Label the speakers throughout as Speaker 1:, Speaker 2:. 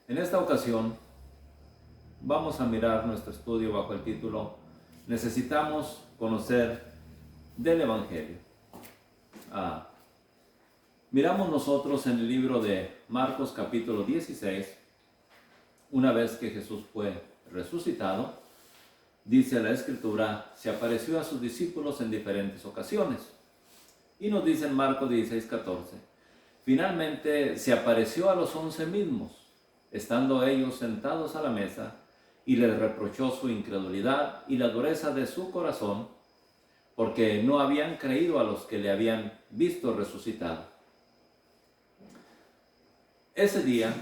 Speaker 1: En esta ocasión vamos a mirar nuestro estudio bajo el título Necesitamos conocer del Evangelio. Miramos nosotros en el libro de Marcos capítulo 16, una vez que Jesús fue resucitado, dice la Escritura, se apareció a sus discípulos en diferentes ocasiones. Y nos dice en Marcos 16:14, finalmente se apareció a los 11 mismos, estando ellos sentados a la mesa, y les reprochó su incredulidad y la dureza de su corazón, porque no habían creído a los que le habían visto resucitado. Ese día,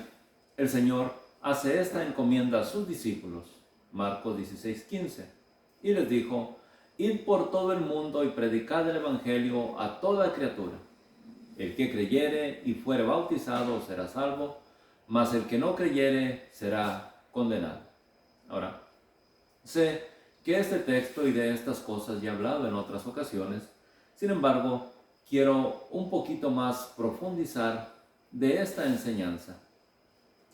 Speaker 1: el Señor hace esta encomienda a sus discípulos, Marcos 16:15, y les dijo, id por todo el mundo y predicad el Evangelio a toda criatura. El que creyere y fuere bautizado será salvo, mas el que no creyere será condenado. Ahora, sé que este texto y de estas cosas ya he hablado en otras ocasiones, sin embargo, quiero un poquito más profundizar de esta enseñanza.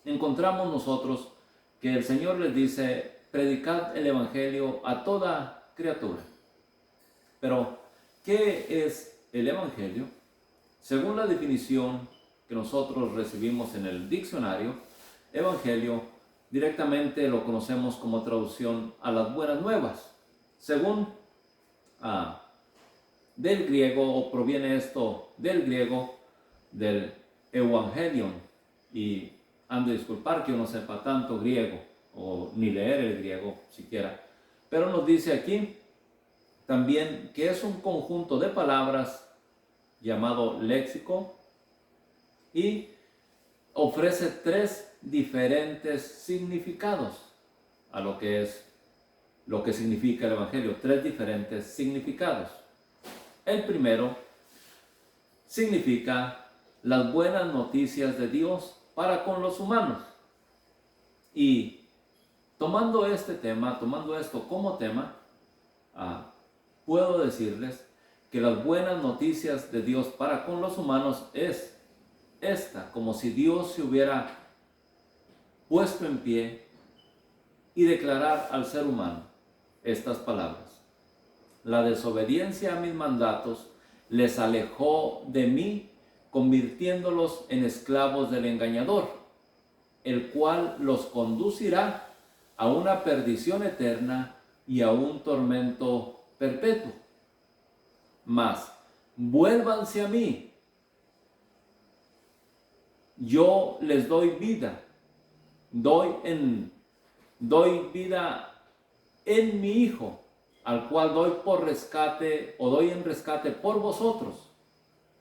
Speaker 1: Encontramos nosotros que el Señor les dice, predicad el Evangelio a toda criatura. Pero, ¿qué es el Evangelio? Según la definición que nosotros recibimos en el diccionario, Evangelio directamente lo conocemos como traducción a las buenas nuevas. Según del griego, o proviene esto del griego, del Evangelion, y han de disculpar que yo no sepa tanto griego, o ni leer el griego siquiera, pero nos dice aquí también que es un conjunto de palabras llamado léxico y ofrece tres diferentes significados a lo que significa el Evangelio, tres diferentes significados. El primero significa las buenas noticias de Dios para con los humanos. Y tomando esto como tema, puedo decirles que las buenas noticias de Dios para con los humanos es esta, como si Dios se hubiera puesto en pie y declarar al ser humano estas palabras. La desobediencia a mis mandatos les alejó de mí, convirtiéndolos en esclavos del engañador, el cual los conducirá a una perdición eterna y a un tormento perpetuo. Mas, vuélvanse a mí, yo les doy vida, doy vida en mi Hijo, al cual doy por rescate, o doy en rescate por vosotros,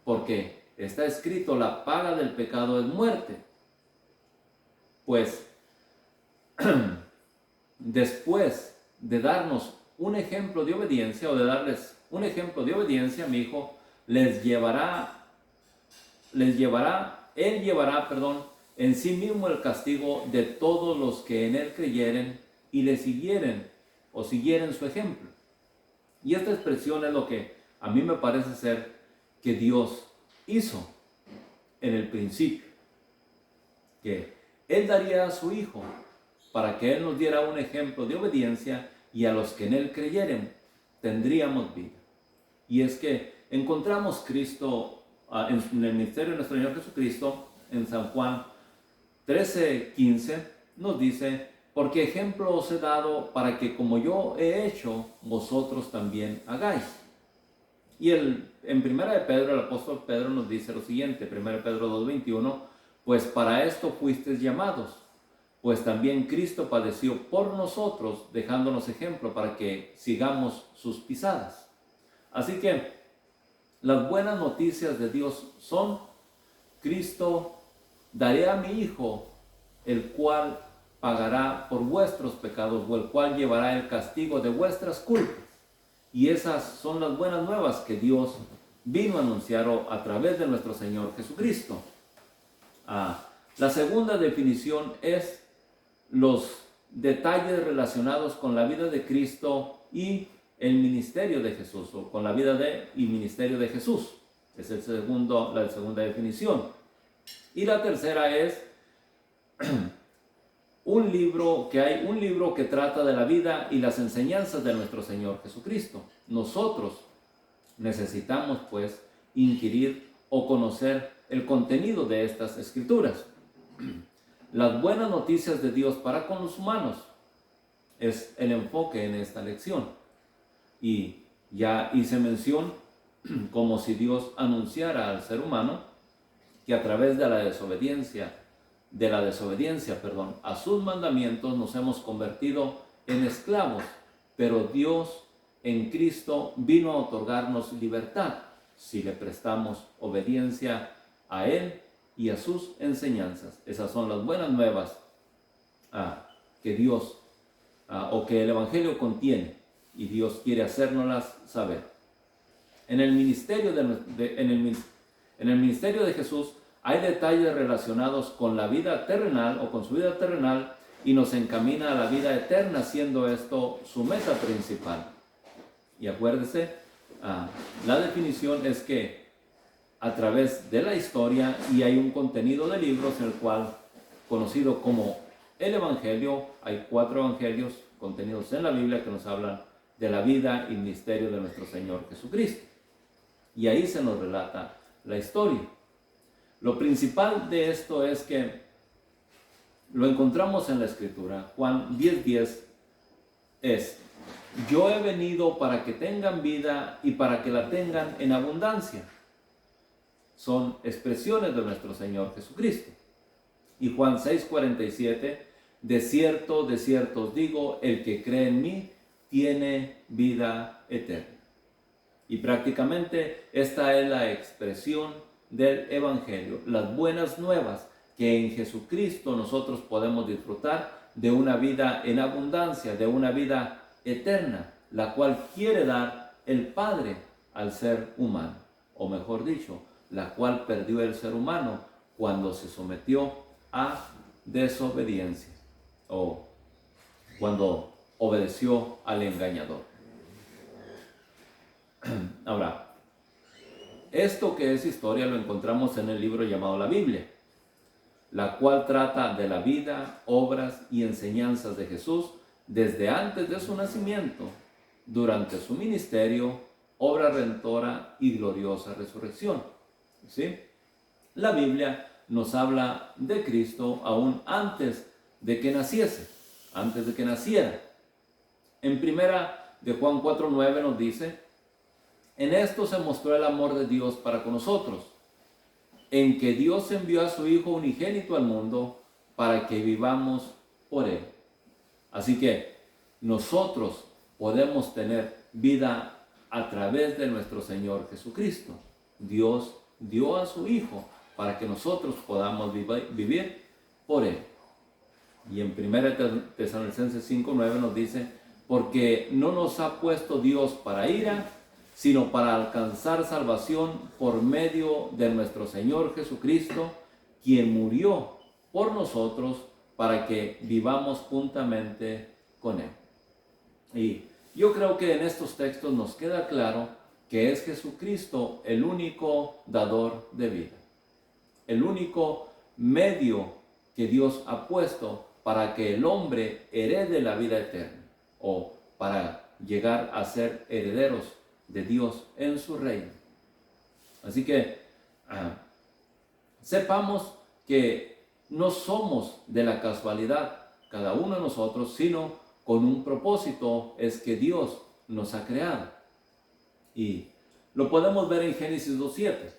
Speaker 1: porque está escrito, la paga del pecado es muerte. Pues, después de darnos un ejemplo de obediencia, o de darles un ejemplo de obediencia, mi Hijo él llevará, en sí mismo el castigo de todos los que en él creyeren y le siguieren o siguieren su ejemplo. Y esta expresión es lo que a mí me parece ser que Dios hizo en el principio, que él daría a su Hijo para que él nos diera un ejemplo de obediencia, y a los que en él creyeren tendríamos vida. Y es que encontramos Cristo en el ministerio de nuestro Señor Jesucristo, en San Juan 13:15, nos dice, porque ejemplo os he dado para que como yo he hecho, vosotros también hagáis. Y en 1 de Pedro, el apóstol Pedro nos dice lo siguiente, 1 Pedro 2:21, pues para esto fuisteis llamados, pues también Cristo padeció por nosotros, dejándonos ejemplo para que sigamos sus pisadas. Así que las buenas noticias de Dios son, Cristo, daré a mi Hijo, el cual pagará por vuestros pecados, o el cual llevará el castigo de vuestras culpas. Y esas son las buenas nuevas que Dios vino a anunciar a través de nuestro Señor Jesucristo. La segunda definición es los detalles relacionados con la vida de Cristo y el ministerio de Jesús, o con la vida y ministerio de Jesús. Es la segunda definición. Y la tercera es un libro que trata de la vida y las enseñanzas de nuestro Señor Jesucristo. Nosotros necesitamos pues inquirir o conocer el contenido de estas escrituras. Las buenas noticias de Dios para con los humanos es el enfoque en esta lección. Y ya hice mención como si Dios anunciara al ser humano que a través de la desobediencia, a sus mandamientos nos hemos convertido en esclavos, pero Dios en Cristo vino a otorgarnos libertad si le prestamos obediencia a Él y a sus enseñanzas. Esas son las buenas nuevas que Dios o que el Evangelio contiene, y Dios quiere hacérnoslas saber. En el ministerio de Jesús hay detalles relacionados con la vida terrenal o con su vida terrenal, y nos encamina a la vida eterna, siendo esto su meta principal. Y acuérdese, la definición es que a través de la historia, y hay un contenido de libros en el cual, conocido como el Evangelio, hay 4 evangelios contenidos en la Biblia que nos hablan de la vida y ministerio de nuestro Señor Jesucristo. Y ahí se nos relata la historia. Lo principal de esto es que lo encontramos en la Escritura. Juan 10:10 es: yo he venido para que tengan vida y para que la tengan en abundancia. Son expresiones de nuestro Señor Jesucristo. Y Juan 6:47: de cierto os digo, el que cree en mí tiene vida eterna. Y prácticamente esta es la expresión del Evangelio, las buenas nuevas, que en Jesucristo nosotros podemos disfrutar de una vida en abundancia, de una vida eterna, la cual quiere dar el Padre al ser humano, o mejor dicho, la cual perdió el ser humano cuando se sometió a desobediencia, o cuando obedeció al engañador. Ahora, esto que es historia lo encontramos en el libro llamado la Biblia, la cual trata de la vida, obras y enseñanzas de Jesús desde antes de su nacimiento, durante su ministerio, obra redentora y gloriosa resurrección. ¿Sí? La Biblia nos habla de Cristo aún antes de que naciese, antes de que naciera. En primera de Juan 4:9 nos dice: en esto se mostró el amor de Dios para con nosotros, en que Dios envió a su Hijo unigénito al mundo para que vivamos por Él. Así que nosotros podemos tener vida a través de nuestro Señor Jesucristo. Dios dio a su Hijo para que nosotros podamos vivir por Él. Y en 1 Tesalonicenses 5:9 nos dice: porque no nos ha puesto Dios para ira, sino para alcanzar salvación por medio de nuestro Señor Jesucristo, quien murió por nosotros para que vivamos juntamente con Él. Y yo creo que en estos textos nos queda claro que es Jesucristo el único dador de vida, el único medio que Dios ha puesto para que el hombre herede la vida eterna, o para llegar a ser herederos de Dios en su reino. Así que sepamos que no somos de la casualidad cada uno de nosotros, sino con un propósito, es que Dios nos ha creado. Y lo podemos ver en Génesis 2:7.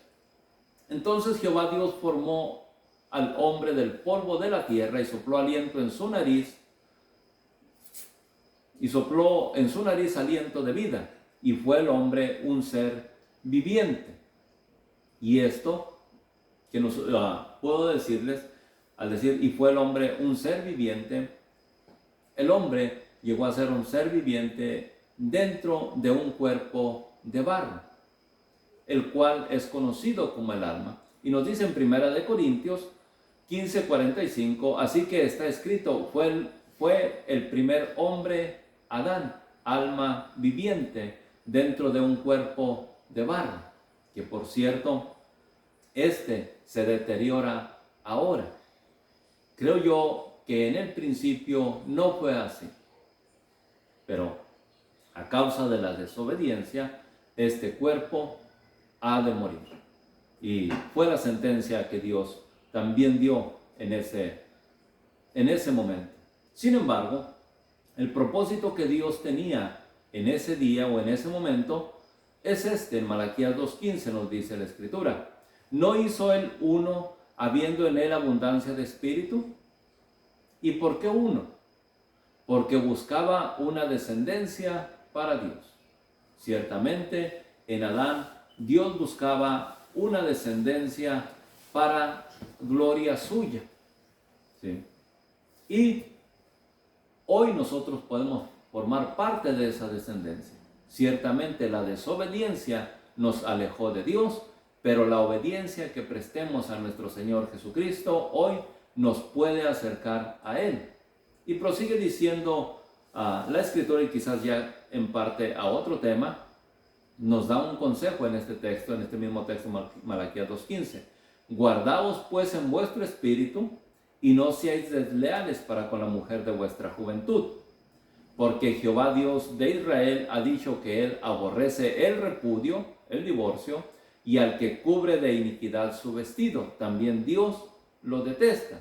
Speaker 1: Entonces Jehová Dios formó al hombre del polvo de la tierra y sopló aliento en su nariz, aliento de vida, y fue el hombre un ser viviente. Y esto que puedo decirles, al decir y fue el hombre un ser viviente, el hombre llegó a ser un ser viviente dentro de un cuerpo de barro, el cual es conocido como el alma. Y nos dice en 1 Corintios 15:45, así que está escrito, fue el primer hombre, Adán, alma viviente dentro de un cuerpo de barro, que por cierto, se deteriora ahora. Creo yo que en el principio no fue así. Pero a causa de la desobediencia, este cuerpo ha de morir. Y fue la sentencia que Dios también dio en ese momento. Sin embargo, el propósito que Dios tenía en ese día o en ese momento es en Malaquías 2:15 nos dice la Escritura. ¿No hizo él uno habiendo en él abundancia de espíritu? ¿Y por qué uno? Porque buscaba una descendencia para Dios. Ciertamente, en Adán, Dios buscaba una descendencia para gloria suya. ¿Sí? Y hoy nosotros podemos formar parte de esa descendencia. Ciertamente la desobediencia nos alejó de Dios, pero la obediencia que prestemos a nuestro Señor Jesucristo hoy nos puede acercar a Él. Y prosigue diciendo la Escritura, y quizás ya en parte a otro tema, nos da un consejo en este texto, en este mismo texto, Malaquías 2:15. Guardaos pues en vuestro espíritu y no seáis desleales para con la mujer de vuestra juventud. Porque Jehová Dios de Israel ha dicho que Él aborrece el repudio, el divorcio, y al que cubre de iniquidad su vestido. También Dios lo detesta.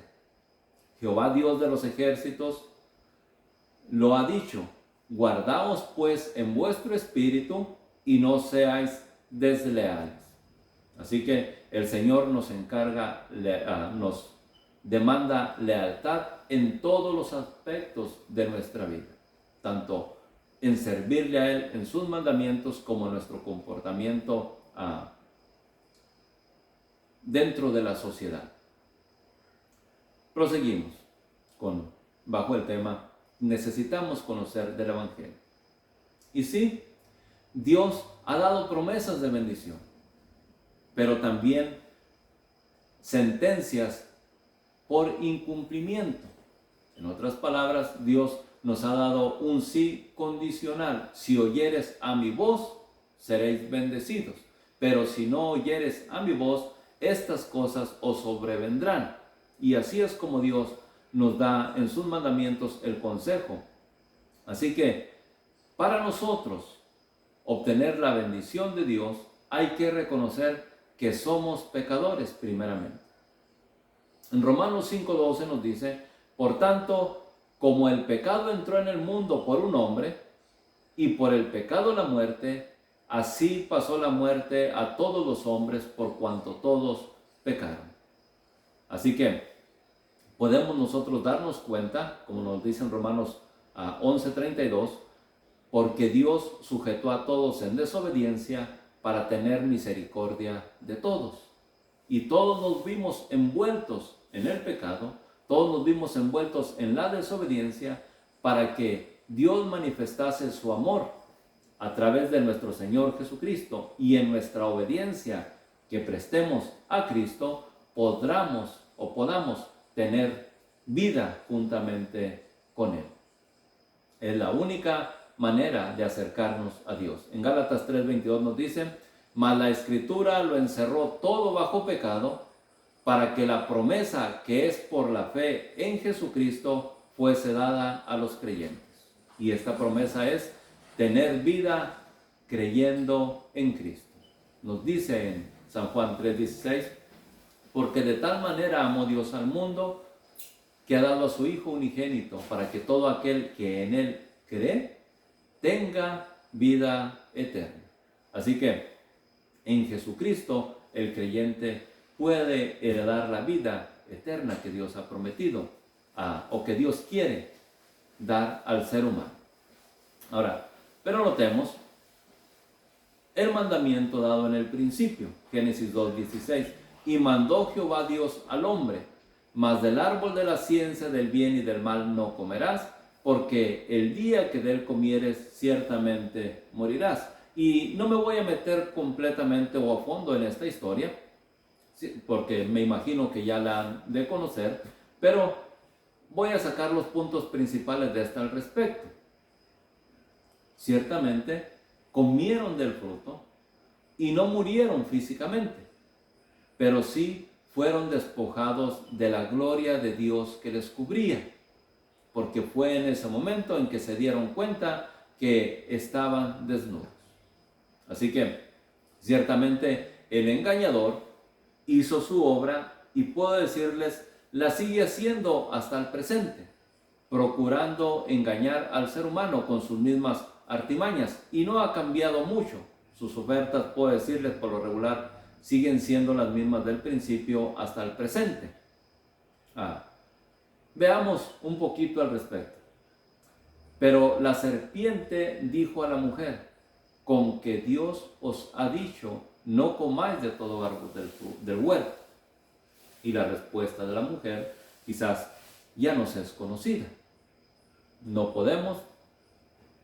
Speaker 1: Jehová Dios de los ejércitos lo ha dicho. Guardaos pues en vuestro espíritu y no seáis desleales. Así que el Señor nos encarga, nos demanda lealtad en todos los aspectos de nuestra vida, tanto en servirle a Él en sus mandamientos como en nuestro comportamiento dentro de la sociedad. Proseguimos bajo el tema, necesitamos conocer del Evangelio. Y sí, Dios ha dado promesas de bendición, pero también sentencias por incumplimiento. En otras palabras, Dios nos ha dado un sí condicional. Si oyeres a mi voz, seréis bendecidos. Pero si no oyeres a mi voz, estas cosas os sobrevendrán. Y así es como Dios nos da en sus mandamientos el consejo. Así que para nosotros obtener la bendición de Dios, hay que reconocer que somos pecadores primeramente. En Romanos 5:12 nos dice, por tanto, como el pecado entró en el mundo por un hombre, y por el pecado la muerte, así pasó la muerte a todos los hombres por cuanto todos pecaron. Así que podemos nosotros darnos cuenta, como nos dice en Romanos 11:32, porque Dios sujetó a todos en desobediencia para tener misericordia de todos. Y todos nos vimos envueltos en el pecado, todos nos vimos envueltos en la desobediencia para que Dios manifestase su amor a través de nuestro Señor Jesucristo, y en nuestra obediencia que prestemos a Cristo podamos tener vida juntamente con Él. Es la única manera de acercarnos a Dios. En Gálatas 3:22 nos dice, mas la Escritura lo encerró todo bajo pecado, para que la promesa que es por la fe en Jesucristo fuese dada a los creyentes. Y esta promesa es tener vida creyendo en Cristo. Nos dice en San Juan 3:16, porque de tal manera amó Dios al mundo, que ha dado a su Hijo unigénito, para que todo aquel que en Él cree, tenga vida eterna. Así que en Jesucristo el creyente puede heredar la vida eterna que Dios ha prometido o que Dios quiere dar al ser humano. Ahora, pero notemos el mandamiento dado en el principio, Génesis 2:16, y mandó Jehová Dios al hombre, mas del árbol de la ciencia del bien y del mal no comerás, porque el día que de él comieres ciertamente morirás. Y no me voy a meter completamente o a fondo en esta historia, porque me imagino que ya la han de conocer, pero voy a sacar los puntos principales de esta al respecto. Ciertamente comieron del fruto y no murieron físicamente, pero sí fueron despojados de la gloria de Dios que les cubría. porque fue en ese momento en que se dieron cuenta que estaban desnudos. Así que, ciertamente, el engañador hizo su obra y puedo decirles, la sigue haciendo hasta el presente, procurando engañar al ser humano con sus mismas artimañas, y no ha cambiado mucho. Sus ofertas, puedo decirles, por lo regular, siguen siendo las mismas del principio hasta el presente. Veamos un poquito al respecto. Pero la serpiente dijo a la mujer, con que Dios os ha dicho, no comáis de todo árbol del huerto. Y la respuesta de la mujer quizás ya nos es conocida. No podemos,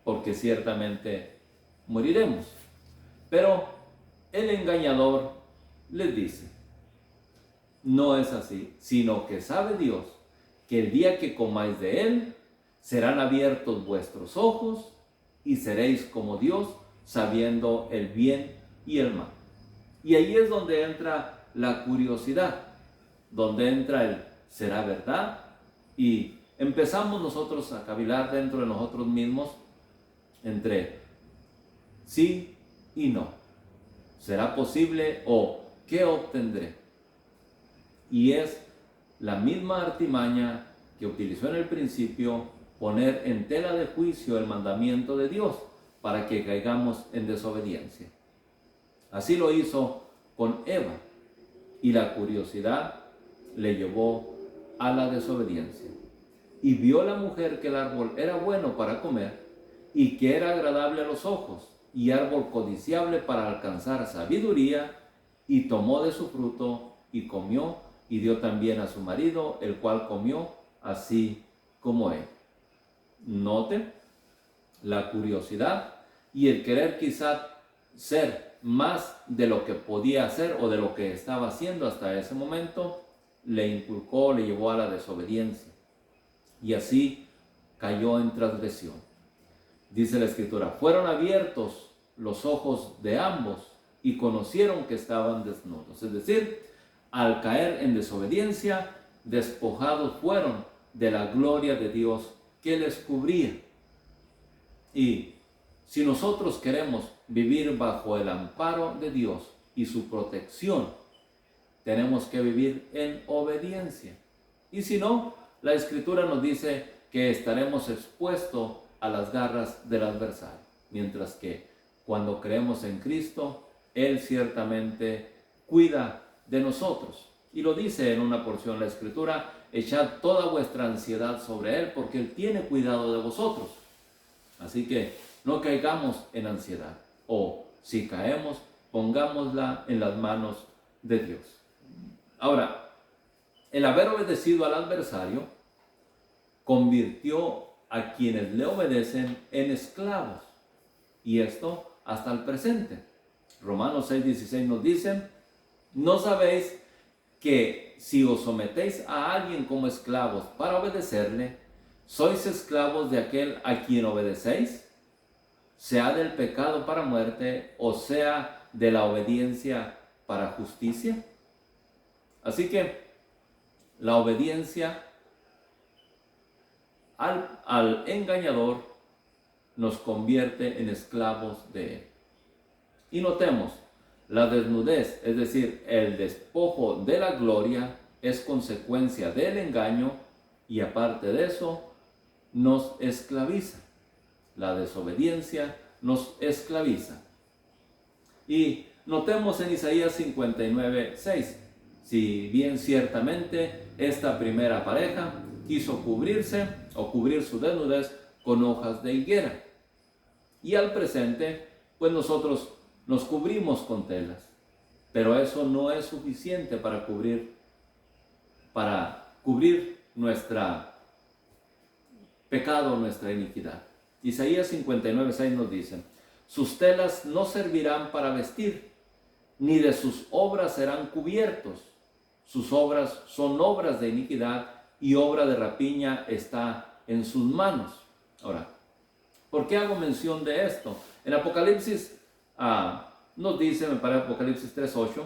Speaker 1: porque ciertamente moriremos. Pero el engañador les dice, no es así, sino que sabe Dios que el día que comáis de él, serán abiertos vuestros ojos y seréis como Dios, sabiendo el bien y el mal. Y ahí es donde entra la curiosidad, donde entra el ¿será verdad? Y empezamos nosotros a cavilar dentro de nosotros mismos entre sí y no. ¿Será posible o qué obtendré? Y es la misma artimaña que utilizó en el principio, poner en tela de juicio el mandamiento de Dios para que caigamos en desobediencia. Así lo hizo con Eva, y la curiosidad le llevó a la desobediencia. Y vio la mujer que el árbol era bueno para comer y que era agradable a los ojos y árbol codiciable para alcanzar sabiduría, y tomó de su fruto y comió, y dio también a su marido, el cual comió así como él. Noten la curiosidad y el querer quizá ser más de lo que podía hacer o de lo que estaba haciendo hasta ese momento, le inculcó, le llevó a la desobediencia, y así cayó en transgresión. Dice la Escritura, fueron abiertos los ojos de ambos y conocieron que estaban desnudos. Es decir, al caer en desobediencia, despojados fueron de la gloria de Dios que les cubría. Y si nosotros queremos vivir bajo el amparo de Dios y su protección, tenemos que vivir en obediencia. Y si no, la Escritura nos dice que estaremos expuestos a las garras del adversario. Mientras que cuando creemos en Cristo, Él ciertamente cuida de nosotros. Y lo dice en una porción la Escritura, echad toda vuestra ansiedad sobre Él, porque Él tiene cuidado de vosotros. Así que no caigamos en ansiedad, o si caemos, pongámosla en las manos de Dios. Ahora, el haber obedecido al adversario convirtió a quienes le obedecen en esclavos, y esto hasta el presente. Romanos 6:16 nos dice, ¿no sabéis que si os sometéis a alguien como esclavos para obedecerle, sois esclavos de aquel a quien obedecéis? Sea del pecado para muerte, o sea de la obediencia para justicia. Así que la obediencia al engañador nos convierte en esclavos de él. Y notemos, la desnudez, es decir, el despojo de la gloria, es consecuencia del engaño, y aparte de eso, nos esclaviza. La desobediencia nos esclaviza. Y notemos en Isaías 59:6, si bien ciertamente esta primera pareja quiso cubrirse o cubrir su desnudez con hojas de higuera, y al presente, pues nosotros nos cubrimos con telas, pero eso no es suficiente para cubrir nuestra pecado, nuestra iniquidad. Isaías 59:6 nos dice, sus telas no servirán para vestir, ni de sus obras serán cubiertos. Sus obras son obras de iniquidad, y obra de rapiña está en sus manos. Ahora, ¿por qué hago mención de esto? En Apocalipsis nos dice, me parece Apocalipsis 3:8,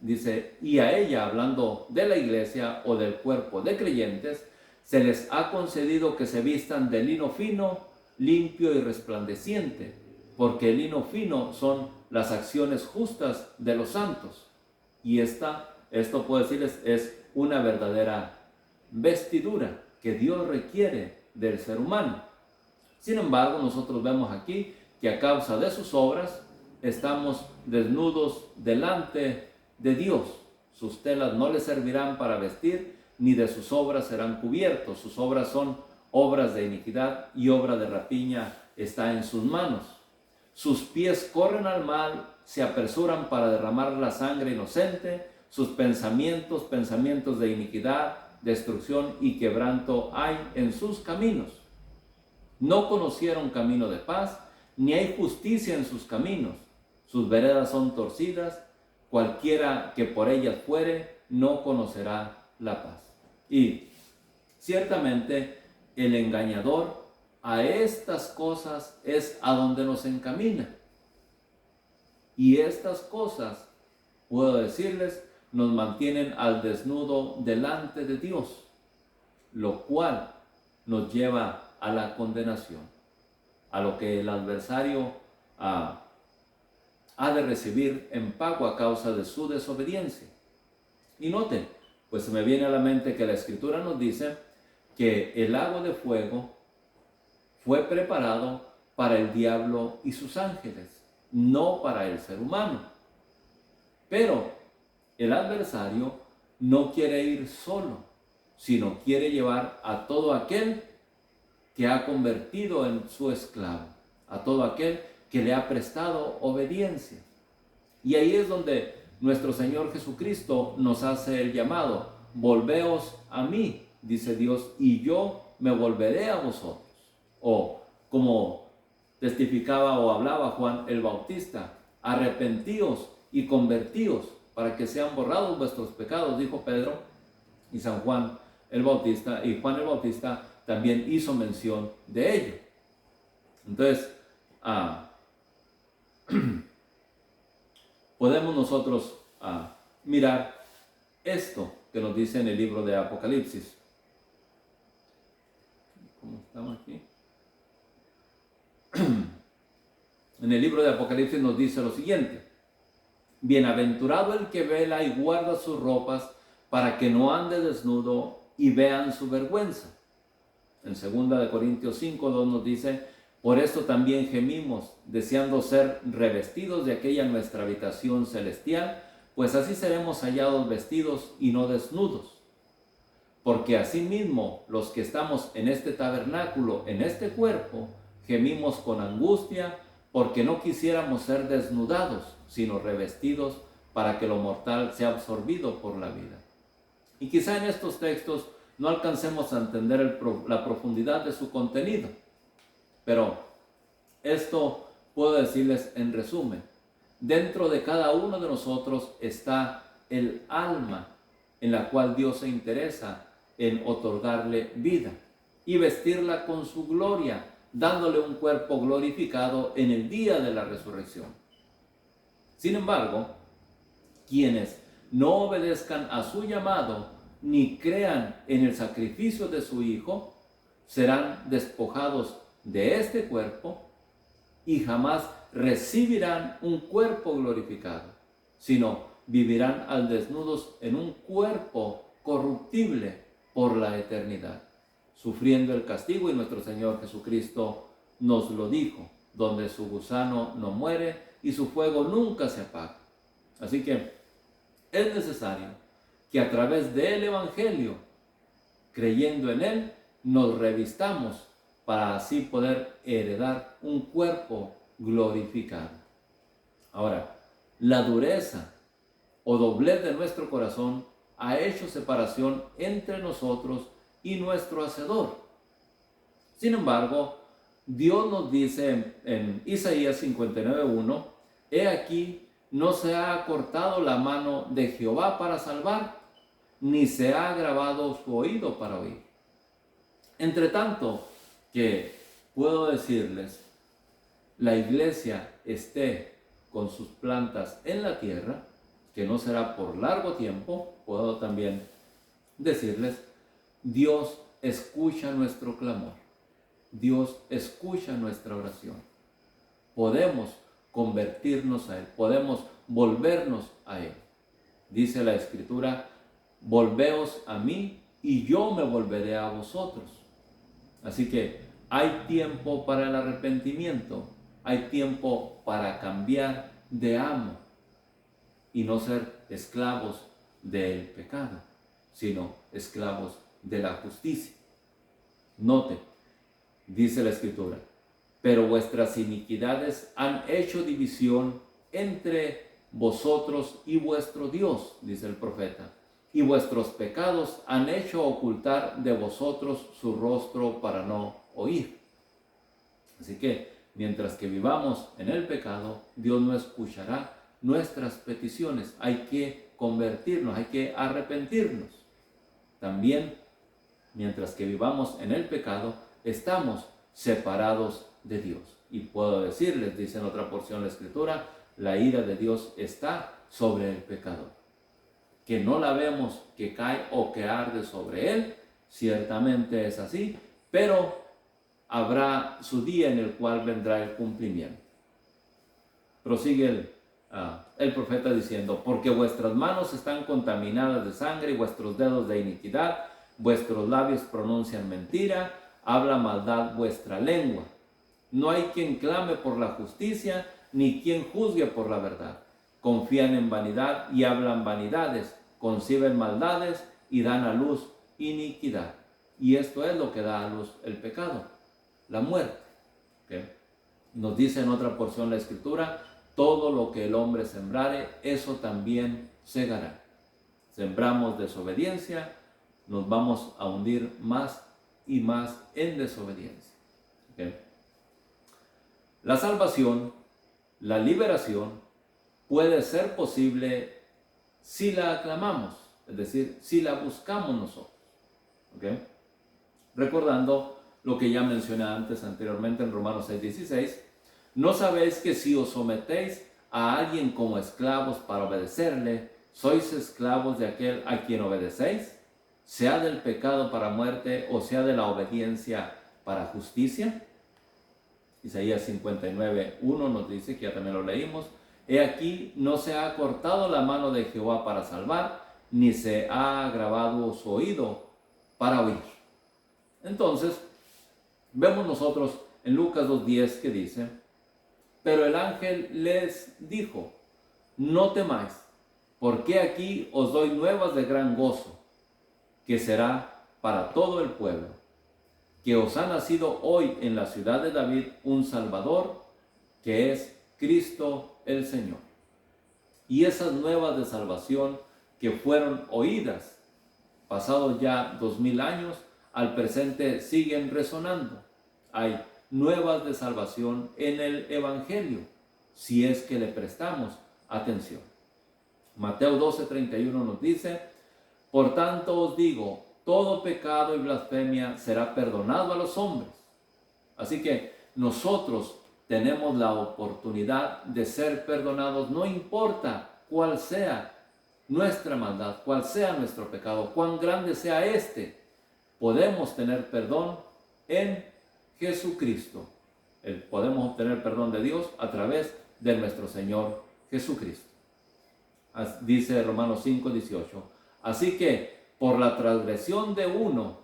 Speaker 1: dice, y a ella, hablando de la iglesia o del cuerpo de creyentes, se les ha concedido que se vistan de lino fino, limpio y resplandeciente, porque el lino fino son las acciones justas de los santos. Y esto puedo decirles, es una verdadera vestidura que Dios requiere del ser humano. Sin embargo, nosotros vemos aquí que a causa de sus obras estamos desnudos delante de Dios. Sus telas no les servirán para vestir, ni de sus obras serán cubiertos. Sus obras son obras de iniquidad y obra de rapiña está en sus manos. Sus pies corren al mal, se apresuran para derramar la sangre inocente. Sus pensamientos, pensamientos de iniquidad, destrucción y quebranto hay en sus caminos. No conocieron camino de paz, ni hay justicia en sus caminos. Sus veredas son torcidas, cualquiera que por ellas fuere no conocerá la paz. Y ciertamente el engañador a estas cosas es a donde nos encamina. Y estas cosas, puedo decirles, nos mantienen al desnudo delante de Dios, lo cual nos lleva a la condenación, a lo que el adversario ha de recibir en pago a causa de su desobediencia. Y noten, pues se me viene a la mente que la Escritura nos dice que el lago de fuego fue preparado para el diablo y sus ángeles, no para el ser humano. Pero el adversario no quiere ir solo, sino quiere llevar a todo aquel que ha convertido en su esclavo, a todo aquel que le ha prestado obediencia. Y ahí es donde nuestro Señor Jesucristo nos hace el llamado: volveos a mí, dice Dios, y yo me volveré a vosotros. O como testificaba o hablaba Juan el Bautista: arrepentíos y convertíos para que sean borrados vuestros pecados, dijo Pedro, y San Juan el Bautista, y Juan el Bautista también hizo mención de ello. Entonces, podemos nosotros mirar esto que nos dice en el libro de Apocalipsis. ¿Cómo estamos aquí? En el libro de Apocalipsis nos dice lo siguiente: bienaventurado el que vela y guarda sus ropas para que no ande desnudo y vean su vergüenza. En 2 Corintios 5:2 nos dice: por esto también gemimos, deseando ser revestidos de aquella nuestra habitación celestial, pues así seremos hallados vestidos y no desnudos. Porque asimismo los que estamos en este tabernáculo, en este cuerpo, gemimos con angustia, porque no quisiéramos ser desnudados, sino revestidos, para que lo mortal sea absorbido por la vida. Y quizá en estos textos no alcancemos a entender la profundidad de su contenido, pero esto puedo decirles en resumen: dentro de cada uno de nosotros está el alma en la cual Dios se interesa en otorgarle vida y vestirla con su gloria, dándole un cuerpo glorificado en el día de la resurrección. Sin embargo, quienes no obedezcan a su llamado ni crean en el sacrificio de su Hijo, serán despojados de este cuerpo y jamás recibirán un cuerpo glorificado, sino vivirán al desnudos en un cuerpo corruptible por la eternidad, sufriendo el castigo. Y nuestro Señor Jesucristo nos lo dijo: donde su gusano no muere y su fuego nunca se apaga. Así que es necesario que a través del Evangelio, creyendo en él, nos revistamos para así poder heredar un cuerpo glorificado. Ahora, la dureza o doblez de nuestro corazón ha hecho separación entre nosotros y nuestro Hacedor. Sin embargo, Dios nos dice en Isaías 59:1: he aquí, no se ha acortado la mano de Jehová para salvar, ni se ha agravado su oído para oír. Entre tanto que puedo decirles, la iglesia esté con sus plantas en la tierra, que no será por largo tiempo, puedo también decirles, Dios escucha nuestro clamor. Dios escucha nuestra oración. Podemos convertirnos a Él, podemos volvernos a Él. Dice la Escritura, volveos a mí y yo me volveré a vosotros. Así que hay tiempo para el arrepentimiento, hay tiempo para cambiar de amo y no ser esclavos del pecado, sino esclavos de la justicia. Note, dice la Escritura, pero vuestras iniquidades han hecho división entre vosotros y vuestro Dios, dice el profeta, y vuestros pecados han hecho ocultar de vosotros su rostro para no oír. Así que, mientras que vivamos en el pecado, Dios no escuchará nuestras peticiones. Hay que convertirnos, hay que arrepentirnos. También, mientras que vivamos en el pecado, estamos separados de Dios. Y puedo decirles, dice en otra porción de la Escritura, la ira de Dios está sobre el pecador. Que no la vemos que cae o que arde sobre él, ciertamente es así, pero habrá su día en el cual vendrá el cumplimiento. Prosigue el profeta diciendo, porque vuestras manos están contaminadas de sangre y vuestros dedos de iniquidad, vuestros labios pronuncian mentira, habla maldad vuestra lengua. No hay quien clame por la justicia, ni quien juzgue por la verdad. Confían en vanidad y hablan vanidades, conciben maldades y dan a luz iniquidad. Y esto es lo que da a luz el pecado, la muerte. ¿Okay? Nos dice en otra porción de la Escritura, todo lo que el hombre sembrare, eso también segará. Sembramos desobediencia, nos vamos a hundir más y más en desobediencia. ¿Okay? La salvación, la liberación, puede ser posible si la aclamamos, es decir, si la buscamos nosotros. ¿Okay? Recordando lo que ya mencioné anteriormente en Romanos 6:16, ¿no sabéis que si os sometéis a alguien como esclavos para obedecerle, sois esclavos de aquel a quien obedecéis? Sea del pecado para muerte o sea de la obediencia para justicia. Isaías 59:1 nos dice, que ya también lo leímos, he aquí no se ha cortado la mano de Jehová para salvar, ni se ha agravado su oído para oír. Entonces, vemos nosotros en Lucas 2:10 que dice, pero el ángel les dijo, no temáis, porque aquí os doy nuevas de gran gozo, que será para todo el pueblo, que os ha nacido hoy en la ciudad de David un Salvador, que es Cristo el Señor. Y esas nuevas de salvación que fueron oídas, pasados ya 2000 años, al presente siguen resonando. Hay nuevas de salvación en el Evangelio, si es que le prestamos atención. Mateo 12:31 nos dice, por tanto os digo, todo pecado y blasfemia será perdonado a los hombres. Así que nosotros tenemos la oportunidad de ser perdonados, no importa cuál sea nuestra maldad, cuál sea nuestro pecado, cuán grande sea este, podemos tener perdón en Jesucristo. Podemos obtener perdón de Dios a través de nuestro Señor Jesucristo. Dice Romanos 5:18, así que por la transgresión de uno,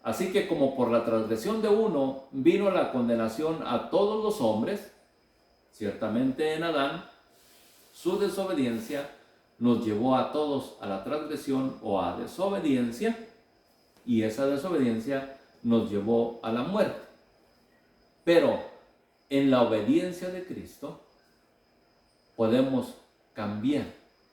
Speaker 1: así que como por la transgresión de uno vino la condenación a todos los hombres, ciertamente en Adán, su desobediencia nos llevó a todos a la transgresión o a desobediencia, y esa desobediencia nos llevó a la muerte. Pero en la obediencia de Cristo podemos cambiar,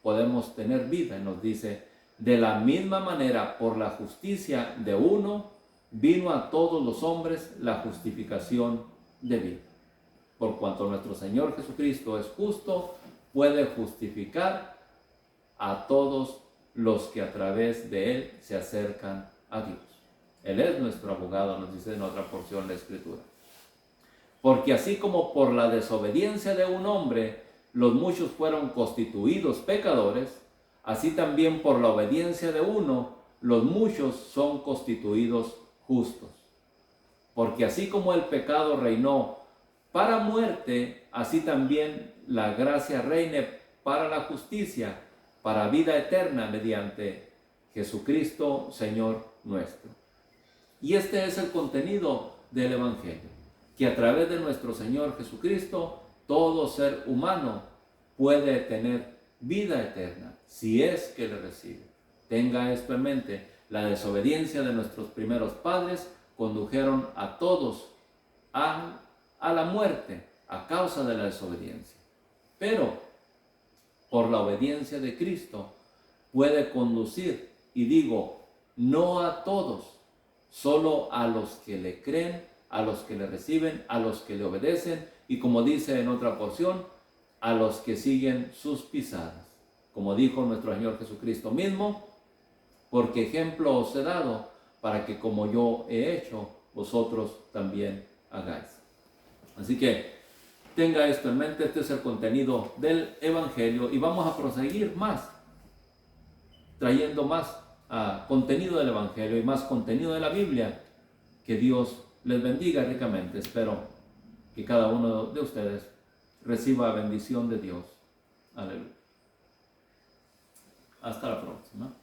Speaker 1: podemos tener vida. Y nos dice, de la misma manera, por la justicia de uno, vino a todos los hombres la justificación de vida. Por cuanto nuestro Señor Jesucristo es justo, puede justificar a todos los que a través de Él se acercan a Dios. Él es nuestro abogado, nos dice en otra porción de la Escritura. Porque así como por la desobediencia de un hombre los muchos fueron constituidos pecadores, así también por la obediencia de uno los muchos son constituidos justos. Porque así como el pecado reinó para muerte, así también la gracia reine para la justicia, para vida eterna mediante Jesucristo, Señor nuestro. Y este es el contenido del Evangelio, que a través de nuestro Señor Jesucristo, todo ser humano puede tener vida eterna, si es que le recibe. Tenga esto en mente, la desobediencia de nuestros primeros padres condujeron a todos a la muerte a causa de la desobediencia. Pero por la obediencia de Cristo puede conducir, y digo, no a todos, solo a los que le creen, a los que le reciben, a los que le obedecen, y como dice en otra porción, a los que siguen sus pisadas. Como dijo nuestro Señor Jesucristo mismo, porque ejemplo os he dado, para que como yo he hecho, vosotros también hagáis. Así que tenga esto en mente, este es el contenido del Evangelio y vamos a proseguir más, trayendo más contenido del Evangelio y más contenido de la Biblia. Que Dios les bendiga ricamente. Espero que cada uno de ustedes reciba bendición de Dios. Aleluya. Hasta la próxima.